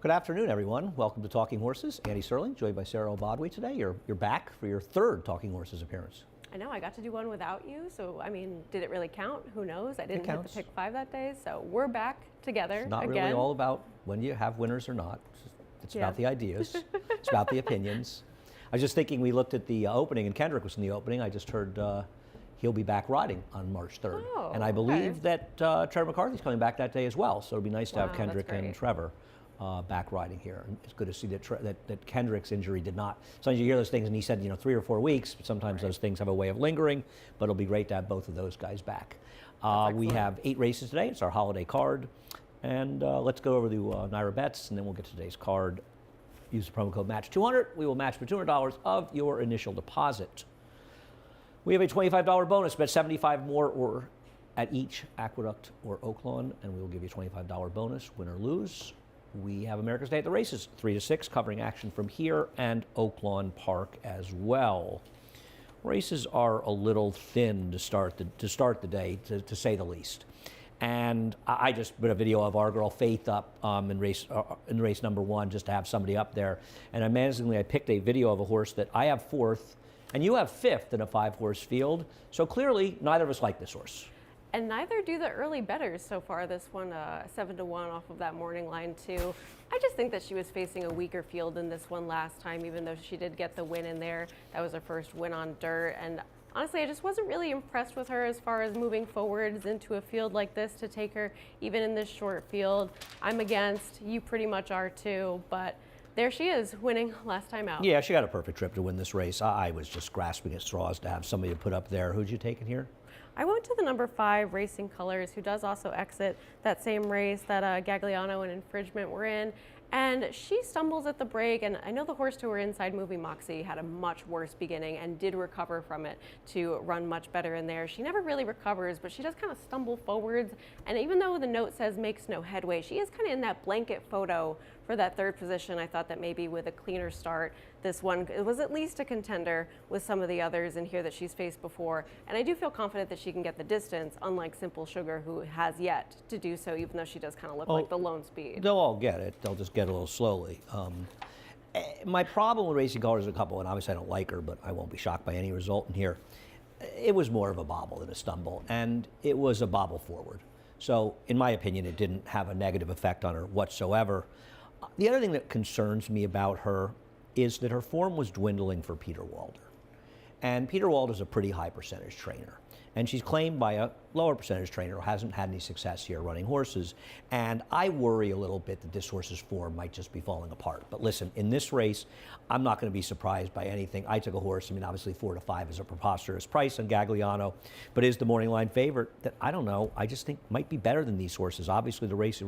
Good afternoon, everyone. Welcome to Talking Horses. Andy Serling, joined by Sarah Obadwi today. You're back for your third Talking Horses appearance. I know, I got to do one without you, so I mean, did it really count? Who knows? I didn't hit the pick 5 that day, so we're back together It's not again. really all about when you have winners or not. It's about the ideas. It's about the opinions. I was just thinking, we looked at the opening, and Kendrick was in the opening. I just heard he'll be back riding on March 3rd. Oh, and I believe that Trevor McCarthy's coming back that day as well, so it'll be nice to have Kendrick and Trevor back riding here. And it's good to see that Kendrick's injury did not. Sometimes you hear those things, and he said, 3 or 4 weeks, but sometimes those things have a way of lingering, but it'll be great to have both of those guys back. We have 8 races today. It's our holiday card. And let's go over the NYRA bets, and then we'll get to today's card. Use the promo code MATCH200. We will match for $200 of your initial deposit. We have a $25 bonus. Bet 75 more or at each Aqueduct or Oaklawn, and we will give you a $25 bonus, win or lose. We have America's Day at the Races, 3 to 6, covering action from here and Oaklawn Park as well. Races are a little thin to start the day, to say the least. And I just put a video of our girl Faith up in race number 1, just to have somebody up there. And amazingly, I picked a video of a horse that I have 4th, and you have 5th in a 5-horse field. So clearly, neither of us like this horse. And neither do the early bettors so far. This one, 7-1 off of that morning line too. I just think that she was facing a weaker field than this one last time, even though she did get the win in there. That was her first win on dirt. And honestly, I just wasn't really impressed with her as far as moving forwards into a field like this to take her even in this short field. I'm against, you pretty much are too, but there she is, winning last time out. Yeah, she got a perfect trip to win this race. I was just grasping at straws to have somebody to put up there. Who'd you take in here? I went to the number 5, Racing Colors, who does also exit that same race that Gagliano and Infringement were in. And she stumbles at the break, and I know the horse to her inside, Movie Moxie, had a much worse beginning and did recover from it to run much better in there. She never really recovers, but she does kind of stumble forwards. And even though the note says makes no headway, she is kind of in that blanket photo for that 3rd position. I thought that maybe with a cleaner start, this one, it was at least a contender with some of the others in here that she's faced before. And I do feel confident that she can get the distance, unlike Simple Sugar, who has yet to do so, even though she does kind of look like the lone speed. They'll all get it. They'll just get it a little slowly. My problem with Racing Colors is a couple, and obviously I don't like her, but I won't be shocked by any result in here. It was more of a bobble than a stumble, and it was a bobble forward. So in my opinion, it didn't have a negative effect on her whatsoever. The other thing that concerns me about her is that her form was dwindling for Peter Walder. And Peter Walder is a pretty high percentage trainer. And she's claimed by a lower percentage trainer who hasn't had any success here running horses. And I worry a little bit that this horse's form might just be falling apart. But listen, in this race, I'm not going to be surprised by anything. I took a horse, I mean, obviously 4 to 5 is a preposterous price on Gagliano, but is the morning line favorite that, I don't know, I just think might be better than these horses. Obviously, the race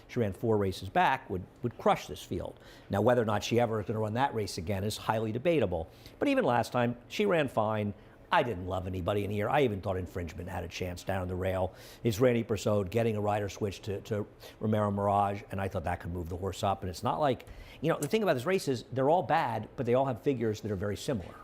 she ran 4 races back would crush this field. Now, whether or not she ever is going to run that race again is highly debatable. But even last time, she ran fine. I didn't love anybody in here. I even thought Infringement had a chance down the rail. It's Randy Persaud getting a rider switch to Romero Mirage, and I thought that could move the horse up. And it's not like, the thing about this race is they're all bad, but they all have figures that are very similar.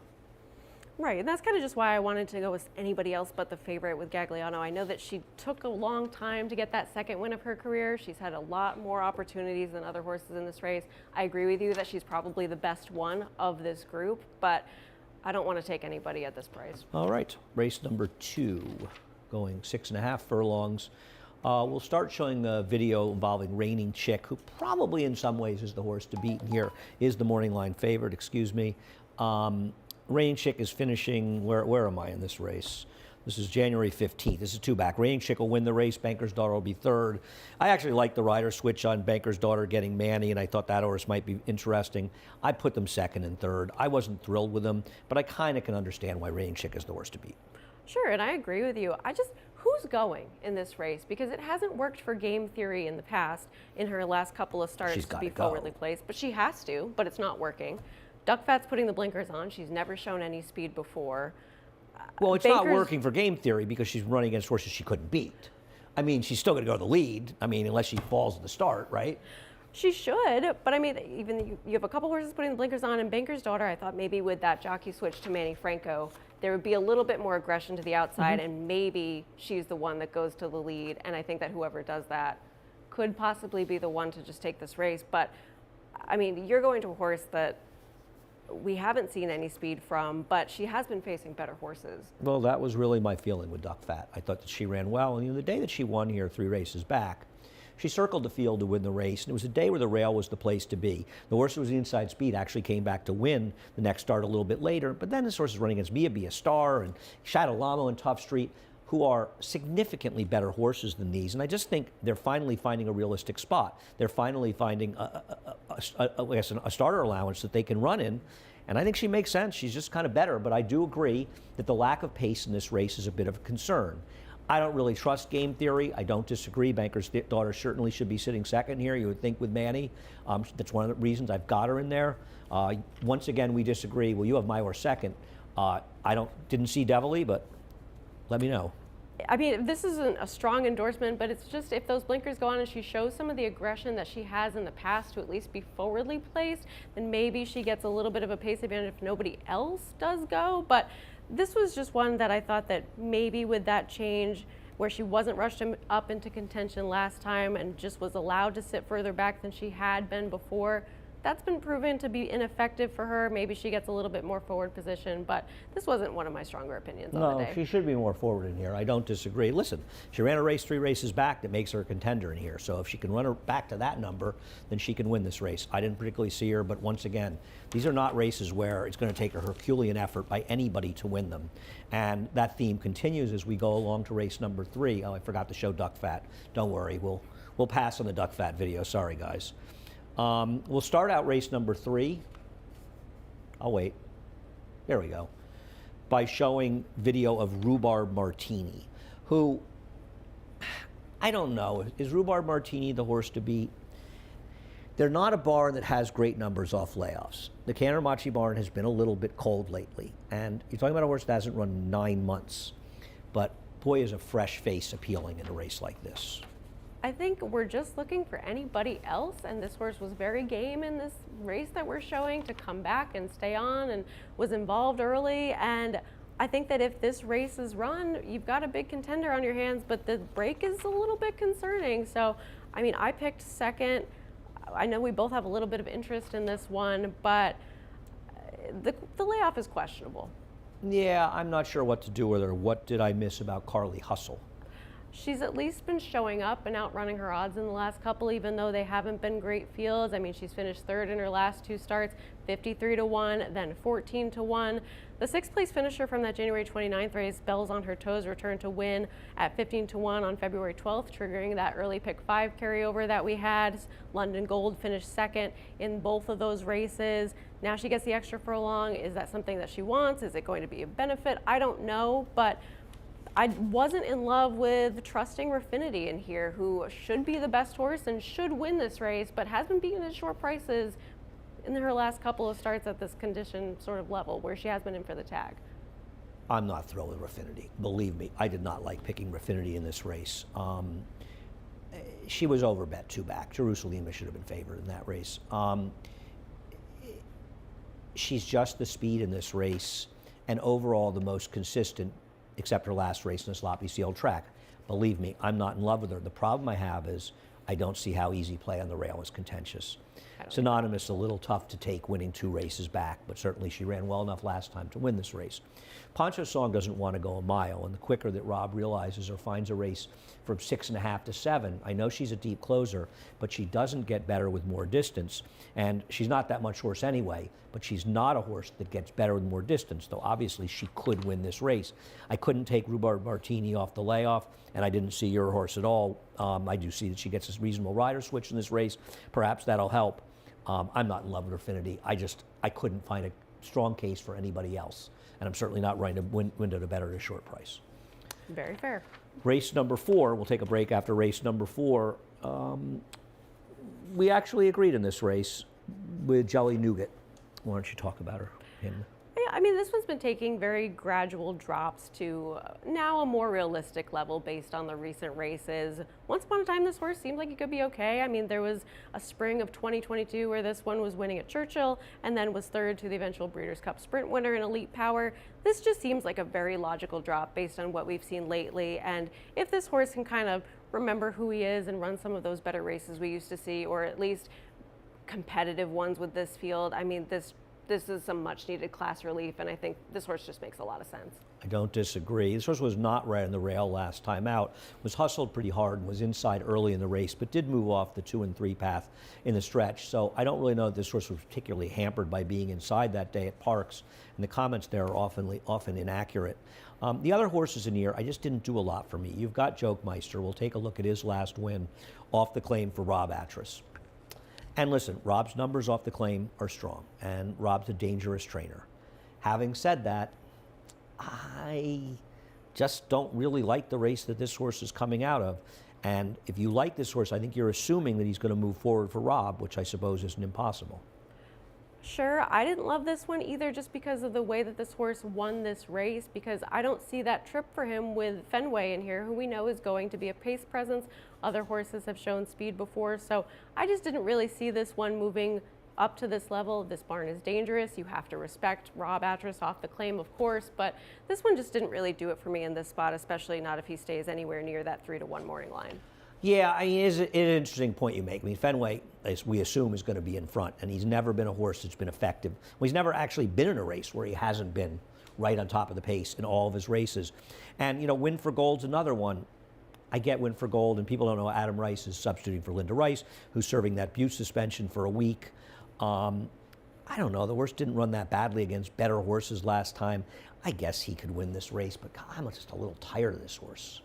Right, and that's kind of just why I wanted to go with anybody else but the favorite with Gagliano. I know that she took a long time to get that 2nd win of her career. She's had a lot more opportunities than other horses in this race. I agree with you that she's probably the best one of this group, but I don't want to take anybody at this price. All right, race number 2, going 6.5 furlongs. We'll start showing a video involving Reigning Chick, who probably in some ways is the horse to beat here, is the morning line favorite, excuse me. Reigning Chick is finishing, where am I in this race? This is January 15th. This is 2 back. Reigning Chick will win the race. Banker's Daughter will be 3rd. I actually like the rider switch on Banker's Daughter getting Manny, and I thought that horse might be interesting. I put them 2nd and 3rd. I wasn't thrilled with them, but I kind of can understand why Reigning Chick is the horse to beat. Sure, and I agree with you. Who's going in this race? Because it hasn't worked for Game Theory in the past in her last couple of starts to be forwardly placed, but she has to, but it's not working. Duck Fat's putting the blinkers on. She's never shown any speed before. Well, it's not working for Game Theory because she's running against horses she couldn't beat. I mean, she's still going to go to the lead. I mean, unless she falls at the start, right? She should, but I mean, even you have a couple horses putting the blinkers on, and Banker's Daughter, I thought maybe with that jockey switch to Manny Franco, there would be a little bit more aggression to the outside, and maybe she's the one that goes to the lead. And I think that whoever does that could possibly be the one to just take this race. But I mean, you're going to a horse that we haven't seen any speed from, but she has been facing better horses. Well, that was really my feeling with Duck Fat. I thought that she ran well, and the day that she won here 3 races back, she circled the field to win the race, and it was a day where the rail was the place to be. The horse who was the inside speed actually came back to win the next start a little bit later, but then this horse is running against Mia Be a Star and Shadow Lamo and Tough Street, who are significantly better horses than these, and I just think they're finally finding a realistic spot. They're finally finding a starter allowance that they can run in, and I think she makes sense. She's just kind of better, but I do agree that the lack of pace in this race is a bit of a concern. I don't really trust game theory. I don't disagree. Banker's Daughter certainly should be sitting second here, you would think, with Manny. That's one of the reasons I've got her in there. Once again, we disagree. Well, you have my horse second. Didn't see Devilly, but let me know. I mean, this isn't a strong endorsement, but it's just if those blinkers go on and she shows some of the aggression that she has in the past to at least be forwardly placed, then maybe she gets a little bit of a pace advantage if nobody else does go. But this was just one that I thought that maybe with that change where she wasn't rushed up into contention last time and just was allowed to sit further back than she had been before, that's been proven to be ineffective for her. Maybe she gets a little bit more forward position, but this wasn't one of my stronger opinions on the day. No, she should be more forward in here. I don't disagree. Listen, she ran a race 3 races back that makes her a contender in here. So if she can run her back to that number, then she can win this race. I didn't particularly see her, but once again, these are not races where it's going to take a Herculean effort by anybody to win them. And that theme continues as we go along to race number 3. Oh, I forgot to show Duck Fat. Don't worry, we'll pass on the Duck Fat video. Sorry, guys. We'll start out race number 3. I'll wait. There we go. By showing video of Rhubarb Martini, who, I don't know, is Rhubarb Martini the horse to beat? They're not a barn that has great numbers off layoffs. The Cantermachi barn has been a little bit cold lately, and you're talking about a horse that hasn't run 9 months, but boy, is a fresh face appealing in a race like this. I think we're just looking for anybody else, and this horse was very game in this race that we're showing to come back and stay on and was involved early. And I think that if this race is run, you've got a big contender on your hands, but the break is a little bit concerning. So, I mean, I picked second. I know we both have a little bit of interest in this one, but the layoff is questionable. Yeah, I'm not sure what to do with her. What did I miss about Carly Hustle? She's at least been showing up and outrunning her odds in the last couple, even though they haven't been great fields. I mean, she's finished 3rd in her last 2 starts, 53-1, then 14-1. The 6th place finisher from that January 29th race, Bells on Her Toes, returned to win at 15-1 on February 12th, triggering that early pick 5 carryover that we had. London Gold finished 2nd in both of those races. Now she gets the extra furlong. Is that something that she wants? Is it going to be a benefit? I don't know, but I wasn't in love with trusting Raffinity in here, who should be the best horse and should win this race, but has been beaten at short prices in her last couple of starts at this condition sort of level where she has been in for the tag. I'm not thrilled with Raffinity. Believe me, I did not like picking Raffinity in this race. She was overbet 2 back. Jerusalem should have been favored in that race. She's just the speed in this race and overall the most consistent, except her last race in a sloppy sealed track. Believe me, I'm not in love with her. The problem I have is I don't see how easy play on the rail is contentious. Synonymous, a little tough to take winning 2 races back, but certainly she ran well enough last time to win this race. Poncho Song doesn't want to go a mile, and the quicker that Rob realizes or finds a race from 6.5 to 7, I know she's a deep closer, but she doesn't get better with more distance, and she's not that much horse anyway, but she's not a horse that gets better with more distance, though obviously she could win this race. I couldn't take Rhubarb Martini off the layoff, and I didn't see your horse at all. I do see that she gets a reasonable rider switch in this race. Perhaps that'll help. I'm not in love with Raffinity. I couldn't find a strong case for anybody else. And I'm certainly not running a window to better at a short price. Very fair. Race number 4, we'll take a break after race number 4. We actually agreed in this race with Jelly Nougat. Why don't you talk about her? Yeah, I mean, this one's been taking very gradual drops to now a more realistic level based on the recent races. Once upon a time, this horse seemed like it could be okay. I mean, there was a spring of 2022 where this one was winning at Churchill and then was 3rd to the eventual Breeders' Cup Sprint winner in Elite Power. This just seems like a very logical drop based on what we've seen lately. And if this horse can kind of remember who he is and run some of those better races we used to see, or at least competitive ones with this field. I mean, this is some much needed class relief, and I think this horse just makes a lot of sense. I don't disagree. This horse was not right on the rail last time out, was hustled pretty hard and was inside early in the race, but did move off the 2 and 3 path in the stretch. So I don't really know that this horse was particularly hampered by being inside that day at Parks, and the comments there are often inaccurate. The other horses in here, I just didn't do a lot for me. You've got Jokemeister. We'll take a look at his last win off the claim for Rob Atras. And listen, Rob's numbers off the claim are strong, and Rob's a dangerous trainer. Having said that, I just don't really like the race that this horse is coming out of. And if you like this horse, I think you're assuming that he's going to move forward for Rob, which I suppose isn't impossible. Sure, I didn't love this one either just because of the way that this horse won this race, because I don't see that trip for him with Fenway in here, who we know is going to be a pace presence. Other horses have shown speed before, so I just didn't really see this one moving up to this level. This barn is dangerous. You have to respect Rob Atras off the claim, of course, but this one just didn't really do it for me in this spot, especially not if he stays anywhere near that 3-1 morning line. Yeah, I mean, it's an interesting point you make. I mean, Fenway, as we assume, is going to be in front, and he's never been a horse that's been effective. Well, he's never actually been in a race where he hasn't been right on top of the pace in all of his races. And, you know, Win for Gold's another one. I get Win for Gold, and people don't know Adam Rice is substituting for Linda Rice, who's serving that Butte suspension for a week. I don't know. The horse didn't run that badly against better horses last time. I guess he could win this race, but God, I'm just a little tired of this horse.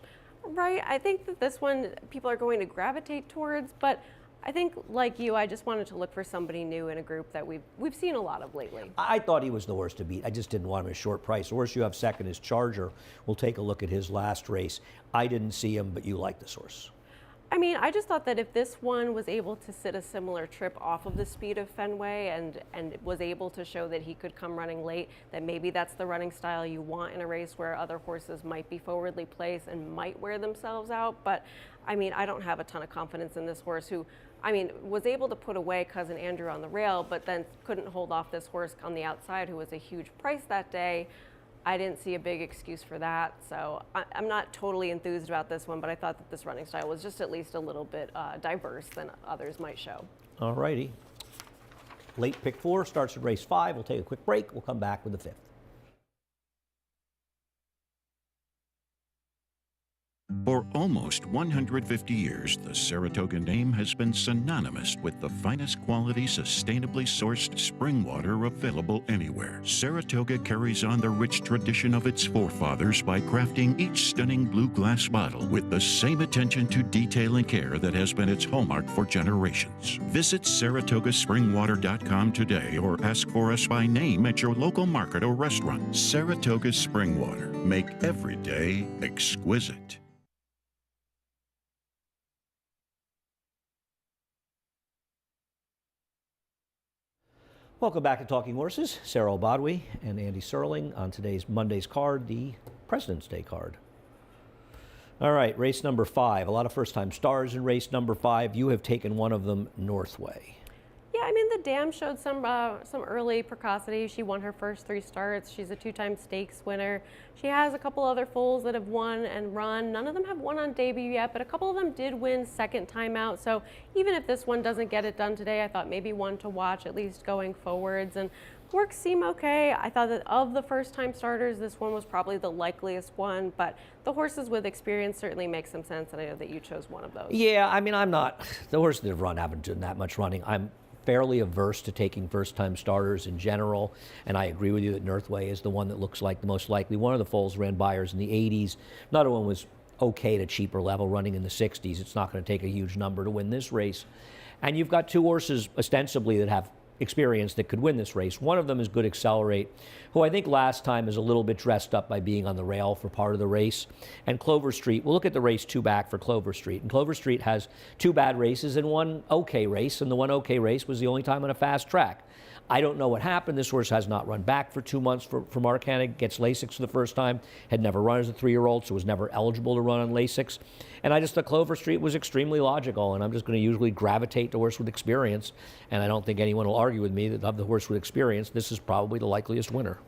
Right. I think that this one people are going to gravitate towards, but I think, like you, I just wanted to look for somebody new in a group that we've seen a lot of lately. I thought he was the horse to beat. I just didn't want him at a short price. The horse you have second is Charger. We'll take a look at his last race. I didn't see him, but you like this horse. I mean, I just thought that if this one was able to sit a similar trip off of the speed of Fenway and was able to show that he could come running late, that maybe that's the running style you want in a race where other horses might be forwardly placed and might wear themselves out. But I mean, I don't have a ton of confidence in this horse who, I mean, was able to put away Cousin Andrew on the rail, but then couldn't hold off this horse on the outside who was a huge price that day. I didn't see a big excuse for that, so I'm not totally enthused about this one, but I thought that this running style was just at least a little bit diverse than others might show. All righty. Late pick 4 starts at race 5. We'll take a quick break. We'll come back with the 5th. For almost 150 years, the Saratoga name has been synonymous with the finest quality, sustainably sourced spring water available anywhere. Saratoga carries on the rich tradition of its forefathers by crafting each stunning blue glass bottle with the same attention to detail and care that has been its hallmark for generations. Visit SaratogaSpringwater.com today or ask for us by name at your local market or restaurant. Saratoga Spring Water. Make every day exquisite. Welcome back to Talking Horses. Sarah Obadwi and Andy Serling on today's Monday's card, the President's Day card. All right, race number 5. A lot of first-time stars in race number 5. You have taken one of them, Northway. Yeah, I mean, the dam showed some early precocity. She won her first 3 starts. She's a 2-time stakes winner. She has a couple other foals that have won and run. None of them have won on debut yet, but a couple of them did win second time out. So even if this one doesn't get it done today, I thought maybe one to watch at least going forwards. And works seem okay. I thought that of the first-time starters, this one was probably the likeliest one, but the horses with experience certainly make some sense, and I know that you chose one of those. Yeah, I mean, the horses that have run haven't done that much running. I'm fairly averse to taking first-time starters in general, and I agree with you that Northway is the one that looks like the most likely. One of the foals ran Buyers in the 80s. Another one was okay at a cheaper level, running in the 60s. It's not going to take a huge number to win this race. And you've got 2 horses, ostensibly, that have experience that could win this race. One of them is Good Accelerate, who I think last time is a little bit dressed up by being on the rail for part of the race. And Clover Street, we'll look at the race 2 back for Clover Street. And Clover Street has 2 bad races and 1 okay race, and the 1 okay race was the only time on a fast track. I don't know what happened. This horse has not run back for 2 months for Mark Hannig, gets Lasix for the first time, had never run as a 3-year-old, so was never eligible to run on Lasix. And I just thought Clover Street was extremely logical, and I'm just going to usually gravitate to horse with experience, and I don't think anyone will argue with me that of the horse with experience, this is probably the likeliest winner.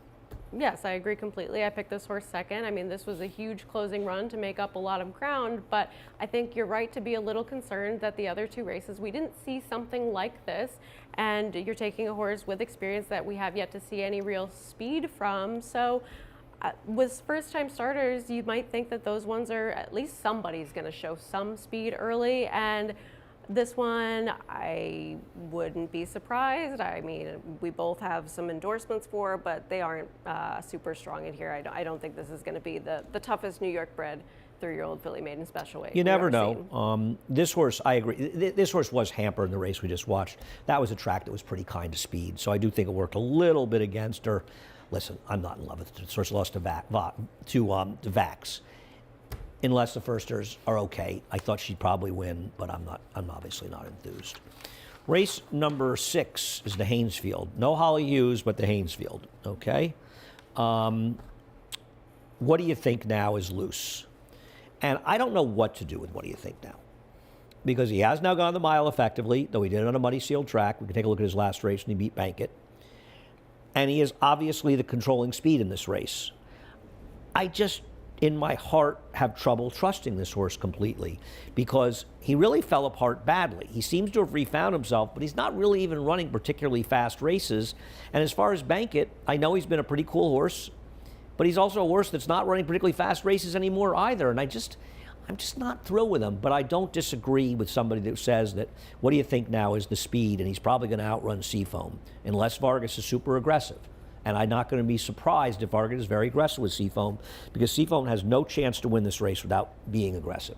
Yes, I agree completely. I picked this horse second. I mean, this was a huge closing run to make up a lot of ground, but I think you're right to be a little concerned that the other two races, we didn't see something like this, and you're taking a horse with experience that we have yet to see any real speed from. So with first-time starters, you might think that those ones are, at least somebody's going to show some speed early, and this one, I wouldn't be surprised. I mean, we both have some endorsements for, but they aren't super strong in here. I don't think this is going to be the toughest New York bred 3-year-old filly maiden special weight. You never know. This horse, I agree. This horse was hampered in the race we just watched. That was a track that was pretty kind to speed, so I do think it worked a little bit against her. Listen, I'm not in love with it. This horse lost to Vax. Unless the firsters are okay, I thought she'd probably win, but I'm obviously not enthused. Race number 6 is the Haynesfield. No Holly Hughes, but the Haynesfield. Okay. What do you think now is loose? And I don't know what to do with what do you think now, because he has now gone the mile effectively, though he did it on a muddy sealed track. We can take a look at his last race, and he beat Bankit. And he is obviously the controlling speed in this race. I just, in my heart, have trouble trusting this horse completely, because he really fell apart badly. He seems to have refound himself, but he's not really even running particularly fast races. And as far as Bankit, I know he's been a pretty cool horse, but he's also a horse that's not running particularly fast races anymore either. And I'm just not thrilled with him. But I don't disagree with somebody that says that what do you think now is the speed, and he's probably going to outrun Seafoam, unless Vargas is super aggressive. And I'm not going to be surprised if Vargas is very aggressive with Seafoam, because Seafoam has no chance to win this race without being aggressive.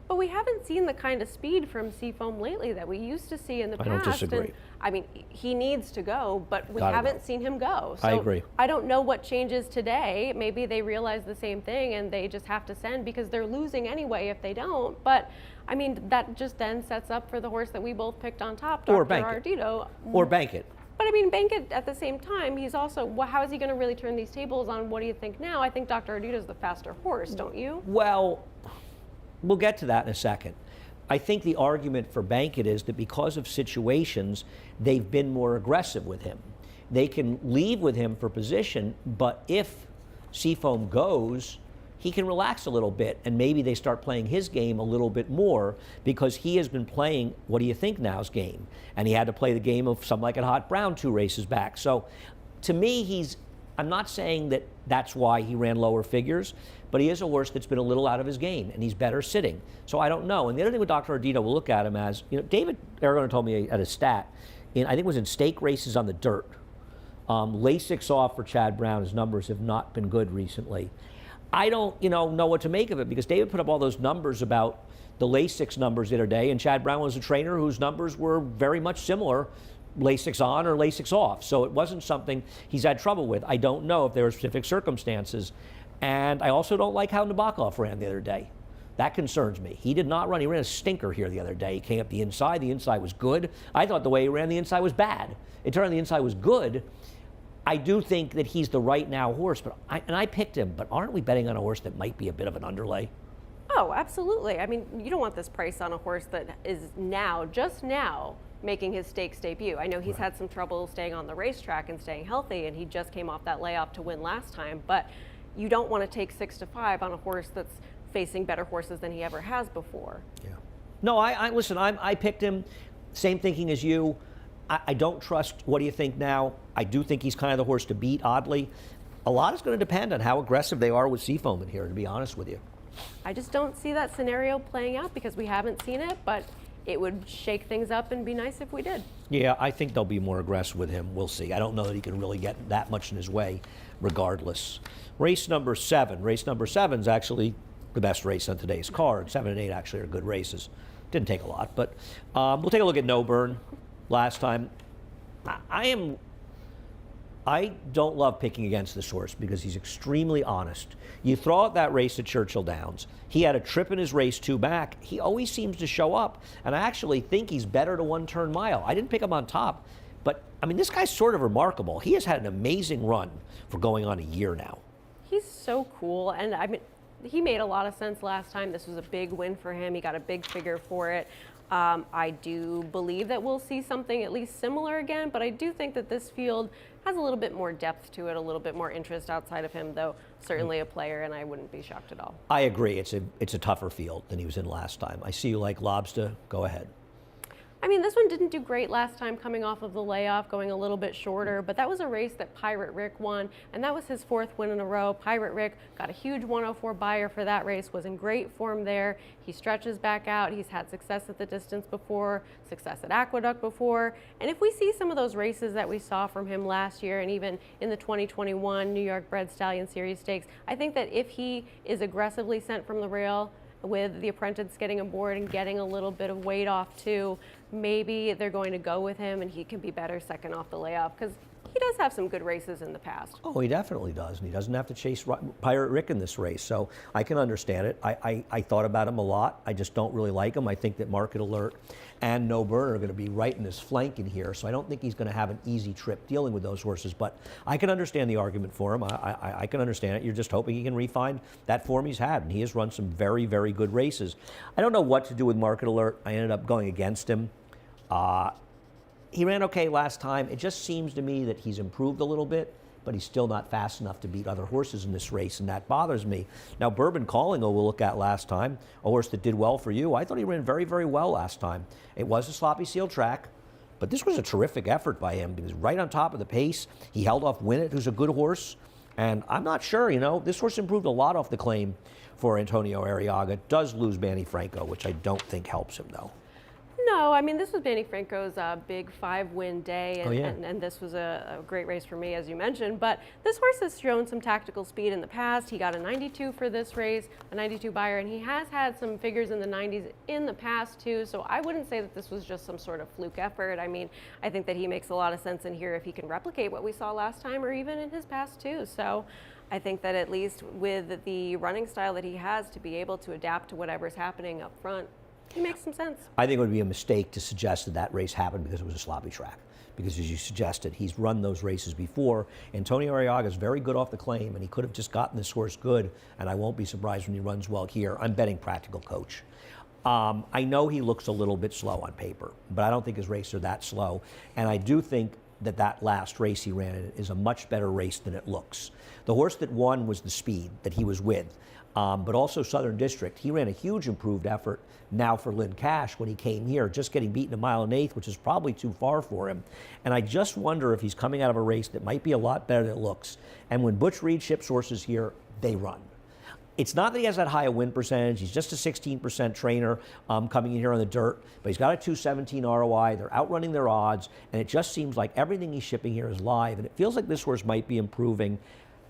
But we haven't seen the kind of speed from Seafoam lately that we used to see in the past. I don't disagree. And, I mean, he needs to go, but we Gotta haven't go. seen him go. So I agree. I don't know what changes today. Maybe they realize the same thing and they just have to send, because they're losing anyway if they don't. But I mean, that just then sets up for the horse that we both picked on top, Dr. Or Bankit. Ardito. Or Bankit. But I mean, Bankit at the same time, he's also, how is he going to really turn these tables on what do you think now? I think Dr. Ardito's the faster horse, don't you? Well, we'll get to that in a second. I think the argument for Bankit is that because of situations, they've been more aggressive with him. They can leave with him for position, but if Seafoam goes, he can relax a little bit, and maybe they start playing his game a little bit more, because he has been playing what do you think now's game, and he had to play the game of Some Like It Hot Brown 2 races back. So to me, I'm not saying that that's why he ran lower figures, but he is a horse that's been a little out of his game, and he's better sitting. So I don't know. And the other thing with Dr. Ardito, we'll look at him as, David Aragona told me at a stat, I think it was in stake races on the dirt, Lasix off for Chad Brown, his numbers have not been good recently. I don't, know what to make of it, because David put up all those numbers about the Lasix numbers the other day, and Chad Brown was a trainer whose numbers were very much similar, Lasix on or Lasix off. So it wasn't something he's had trouble with. I don't know if there are specific circumstances. And I also don't like how Nabokov ran the other day. That concerns me. He did not run. He ran a stinker here the other day. He came up the inside. The inside was good. I thought the way he ran the inside was bad. It turned out the inside was good. I do think that he's the right now horse, and I picked him, but aren't we betting on a horse that might be a bit of an underlay? Oh, absolutely. I mean, you don't want this price on a horse that is just now, making his stakes debut. I know he's had some trouble staying on the racetrack and staying healthy, and he just came off that layoff to win last time, but you don't want to take 6-5 on a horse that's facing better horses than he ever has before. Yeah. No, listen, I picked him, same thinking as you. I don't trust what do you think now. I do think he's kind of the horse to beat, oddly. A lot is going to depend on how aggressive they are with Seafoam in here, to be honest with you. I just don't see that scenario playing out because we haven't seen it, but it would shake things up and be nice if we did. Yeah, I think they'll be more aggressive with him. We'll see. I don't know that he can really get that much in his way regardless. Race number 7. Race number 7 is actually the best race on today's card. 7 and 8 actually are good races. Didn't take a lot, but we'll take a look at No Burn. Last time, I don't love picking against this horse because he's extremely honest. You throw out that race at Churchill Downs. He had a trip in his race 2 back. He always seems to show up, and I actually think he's better to 1-turn mile. I didn't pick him on top, but I mean, this guy's sort of remarkable. He has had an amazing run for going on a year now. He's so cool, and I mean, he made a lot of sense last time. This was a big win for him. He got a big figure for it. I do believe that we'll see something at least similar again, but I do think that this field has a little bit more depth to it, a little bit more interest outside of him, though certainly a player, and I wouldn't be shocked at all. I agree. It's a tougher field than he was in last time. I see you like Lobster. Go ahead. I mean, this one didn't do great last time coming off of the layoff, going a little bit shorter, but that was a race that Pirate Rick won, and that was his 4th win in a row. Pirate Rick got a huge 104 buyer for that race, was in great form there. He stretches back out. He's had success at the distance before, success at Aqueduct before, and if we see some of those races that we saw from him last year and even in the 2021 New York Bred Stallion Series Stakes, I think that if he is aggressively sent from the rail, with the apprentice getting aboard and getting a little bit of weight off too, maybe they're going to go with him and he can be better second off the layoff, because he does have some good races in the past. Oh, he definitely does, and he doesn't have to chase Pirate Rick in this race, so I can understand it. I thought about him a lot. I just don't really like him. I think that Market Alert and No Burner are going to be right in his flank in here, so I don't think he's going to have an easy trip dealing with those horses, but I can understand the argument for him. I can understand it. You're just hoping he can refine that form he's had, and he has run some very, very good races. I don't know what to do with Market Alert. I ended up going against him. He ran okay last time. It just seems to me that he's improved a little bit, but he's still not fast enough to beat other horses in this race, and that bothers me. Now, Bourbon Calling, we'll look at last time, a horse that did well for you. I thought he ran very, very well last time. It was a sloppy seal track, but this was a terrific effort by him. He was right on top of the pace. He held off Win It, who's a good horse, and I'm not sure, this horse improved a lot off the claim for Antonio Arriaga. Does lose Manny Franco, which I don't think helps him, though. No, I mean, this was Manny Franco's big 5-win day, and, and this was a great race for me, as you mentioned. But this horse has shown some tactical speed in the past. He got a 92 for this race, a 92 buyer, and he has had some figures in the 90s in the past, too. So I wouldn't say that this was just some sort of fluke effort. I mean, I think that he makes a lot of sense in here if he can replicate what we saw last time or even in his past, too. So I think that at least with the running style that he has, to be able to adapt to whatever's happening up front, he makes some sense. I think it would be a mistake to suggest that race happened because it was a sloppy track. Because as you suggested, he's run those races before. Antonio Arriaga is very good off the claim, and he could have just gotten this horse good, and I won't be surprised when he runs well here. I'm betting Practical Coach. I know he looks a little bit slow on paper, but I don't think his races are that slow. And I do think that last race he ran in is a much better race than it looks. The horse that won was the speed that he was with. But also Southern District. He ran a huge improved effort now for Lynn Cash when he came here, just getting beaten a mile and eighth, which is probably too far for him. And I just wonder if he's coming out of a race that might be a lot better than it looks. And when Butch Reed ships horses here, they run. It's not that he has that high a win percentage. He's just a 16% trainer coming in here on the dirt, but he's got a 217 ROI. They're outrunning their odds, and it just seems like everything he's shipping here is live, and it feels like this horse might be improving.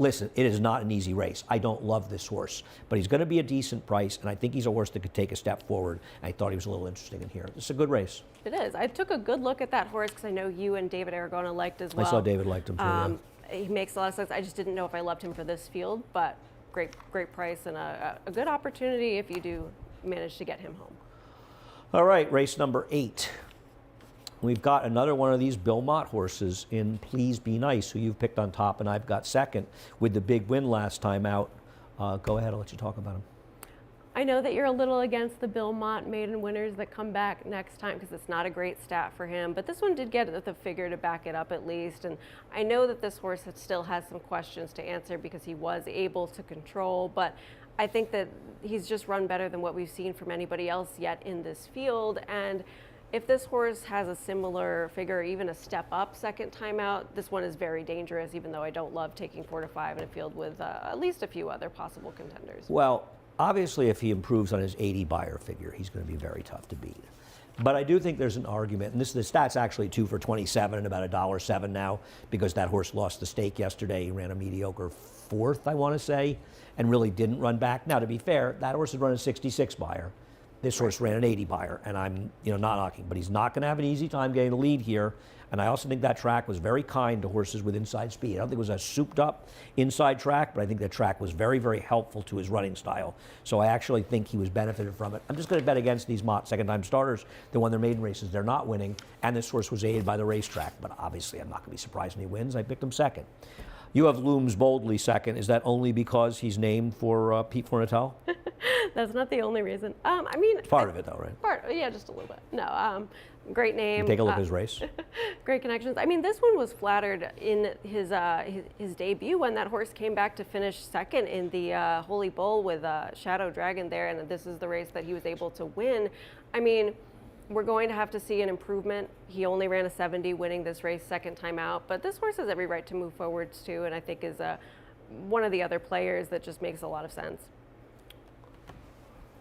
Listen, it is not an easy race. I don't love this horse, but he's going to be a decent price, and I think he's a horse that could take a step forward. I thought he was a little interesting in here. It's a good race. It is. I took a good look at that horse because I know you and David Aragona liked as well. I saw David liked him too. Yeah. He makes a lot of sense. I just didn't know if I loved him for this field, but great price and a good opportunity if you do manage to get him home. All right, race number 8. We've got another one of these Bill Mott horses in Please Be Nice, who you've picked on top, and I've got second with the big win last time out. Go ahead, I'll let you talk about him. I know that you're a little against the Bill Mott maiden winners that come back next time because it's not a great stat for him, but this one did get the figure to back it up at least, and I know that this horse still has some questions to answer because he was able to control, but I think that he's just run better than what we've seen from anybody else yet in this field, and if this horse has a similar figure, even a step up second time out, this one is very dangerous, even though I don't love taking 4 to 5 in a field with at least a few other possible contenders. Well, obviously, if he improves on his 80 buyer figure, he's going to be very tough to beat. But I do think there's an argument, and the stat's actually 2 for 27 and about $1.07 now, because that horse lost the stake yesterday. He ran a mediocre 4th, I want to say, and really didn't run back. Now, to be fair, that horse had run a 66 buyer. This horse ran an 80 buyer, and I'm not knocking, but he's not going to have an easy time getting the lead here. And I also think that track was very kind to horses with inside speed. I don't think it was a souped-up inside track, but I think that track was very, very helpful to his running style. So I actually think he was benefited from it. I'm just going to bet against these Mott second-time starters. They won their maiden races. They're not winning, and this horse was aided by the racetrack. But obviously, I'm not going to be surprised when he wins. I picked him second. You have Looms Boldly second. Is that only because he's named for Pete Fornatale? That's not the only reason. I mean, It's part of it, though, right? yeah, just a little bit. No, great name. Take a look at his race. Great connections. I mean, this one was flattered in his debut when that horse came back to finish second in the Holy Bull with Shadow Dragon there, and this is the race that he was able to win. I mean, we're going to have to see an improvement. He only ran a 70 winning this race second time out, but this horse has every right to move forwards too, and I think is one of the other players that just makes a lot of sense.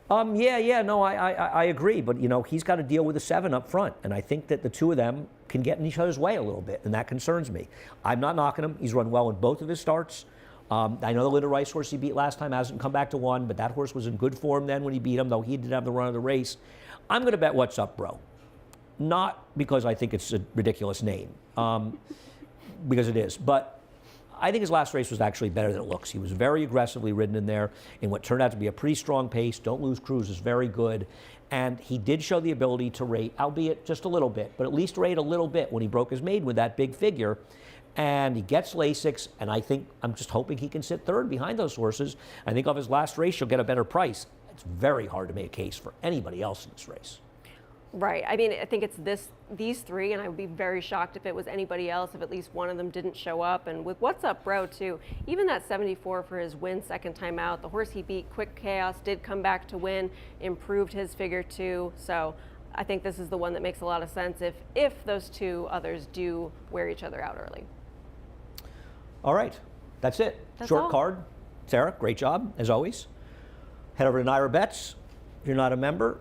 No, I agree, but you know, he's got to deal with a 7 up front, and I think that the two of them can get in each other's way a little bit, and that concerns me. I'm not knocking him. He's run well in both of his starts. I know the Linda Rice horse he beat last time hasn't come back to one, but that horse was in good form then when he beat him, though he didn't have the run of the race. I'm going to bet What's Up, Bro. Not because I think it's a ridiculous name, because it is, but I think his last race was actually better than it looks. He was very aggressively ridden in there in what turned out to be a pretty strong pace. Don't Lose Cruise is very good. And he did show the ability to rate, albeit just a little bit, but at least rate a little bit when he broke his maiden with that big figure. And he gets Lasix, and I'm just hoping he can sit third behind those horses. I think off his last race, you'll get a better price. It's very hard to make a case for anybody else in this race. Right. I mean, I think it's these three, and I would be very shocked if it was anybody else, if at least one of them didn't show up. And with What's Up, Bro, too, even that 74 for his win second time out, the horse he beat, Quick Chaos, did come back to win, improved his figure too. So I think this is the one that makes a lot of sense if those two others do wear each other out early. All right. That's it. That's Short all. card. Sarah, great job, as always. Head over to Naira Bets. If you're not a member,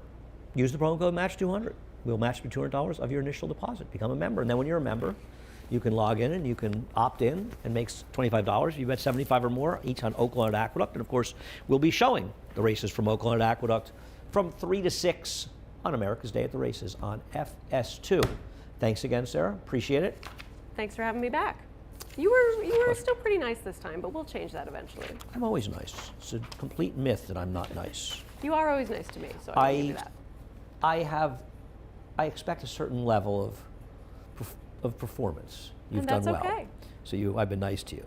use the promo code MATCH200. We'll match you $200 of your initial deposit. Become a member. And then when you're a member, you can log in and you can opt in and make $25 if you bet 75 or more each on Oakland Aqueduct. And of course, we'll be showing the races from Oakland Aqueduct from 3 to 6 on America's Day at the Races on FS2. Thanks again, Sarah. Appreciate it. Thanks for having me back. You were still pretty nice this time, but we'll change that eventually. I'm always nice. It's a complete myth that I'm not nice. You are always nice to me, so I'll give you that. I expect a certain level of performance. You've And done that's well. okay. So I've been nice to you.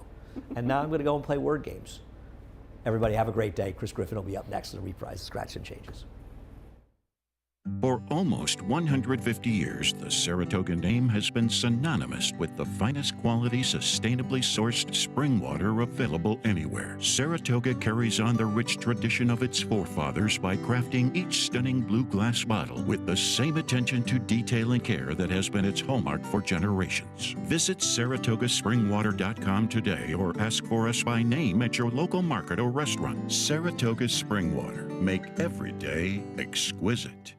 And now I'm going to go and play word games. Everybody have a great day. Chris Griffin will be up next to the reprise of Scratch and Changes. For almost 150 years, the Saratoga name has been synonymous with the finest quality, sustainably sourced spring water available anywhere. Saratoga carries on the rich tradition of its forefathers by crafting each stunning blue glass bottle with the same attention to detail and care that has been its hallmark for generations. Visit SaratogaSpringwater.com today or ask for us by name at your local market or restaurant. Saratoga Spring Water. Make every day exquisite.